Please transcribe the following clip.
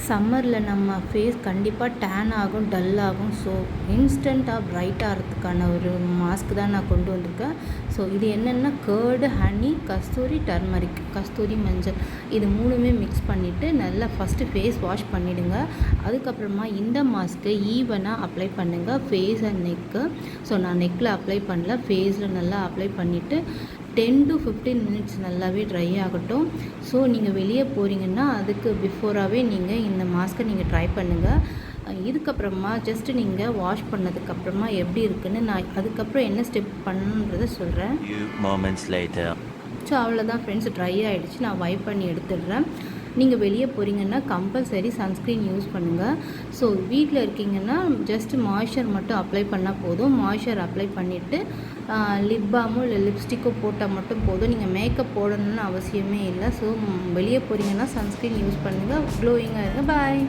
சம்மரில் நம்ம ஃபேஸ் கண்டிப்பாக டேன் ஆகும், டல் ஆகும். ஸோ இன்ஸ்டண்ட்டாக பிரைட் ஆகிறதுக்கான ஒரு மாஸ்க் தான் நான் கொண்டு வந்திருக்கேன். ஸோ இது என்னென்னா கேர்டு, ஹனி, கஸ்தூரி, டர்மரிக், கஸ்தூரி மஞ்சள் இது மூணுமே மிக்ஸ் பண்ணிவிட்டு நல்லா ஃபஸ்ட்டு ஃபேஸ் வாஷ் பண்ணிவிடுங்க. அதுக்கப்புறமா இந்த மாஸ்க்கை ஈவனாக அப்ளை பண்ணுங்கள் ஃபேஸ் அண்ட் நெக்கு. ஸோ நான் நெக்கில் அப்ளை பண்ணல, ஃபேஸில் நல்லா அப்ளை பண்ணிவிட்டு 10 to 15 மினிட்ஸ் நல்லாவே ட்ரை ஆகட்டும். ஸோ நீங்கள் வெளியே போகிறீங்கன்னா அதுக்கு பிஃபோராகவே நீங்கள் இந்த மாஸ்க்கை நீங்கள் ட்ரை பண்ணுங்கள். இதுக்கப்புறமா ஜஸ்ட்டு நீங்கள் வாஷ் பண்ணதுக்கப்புறமா எப்படி இருக்குன்னு நான் அதுக்கப்புறம் என்ன ஸ்டெப் பண்ணணுன்றதை சொல்கிறேன். ஸோ அவ்வளோதான் ஃப்ரெண்ட்ஸ், ட்ரை ஆகிடுச்சு. நான் வைப் பண்ணி எடுத்துடுறேன். நீங்கள் வெளியே போகிறீங்கன்னா கம்பல்சரி சன்ஸ்க்ரீன் யூஸ் பண்ணுங்கள். ஸோ வீட்டில் இருக்கீங்கன்னா ஜஸ்ட்டு மாய்ஸ்சர் மட்டும் அப்ளை பண்ணால் போதும். மாய்ஸ்சர் அப்ளை பண்ணிவிட்டு லிப் பாமோ இல்லை லிப்ஸ்டிக்கோ போட்டால் மட்டும் போதும். நீங்கள் மேக்கப் போடணும்னு அவசியமே இல்லை. ஸோ வெளியே போகிறீங்கன்னா சன்ஸ்க்ரீன் யூஸ் பண்ணுங்கள். க்ளோயிங்காக இருங்க. பாய்.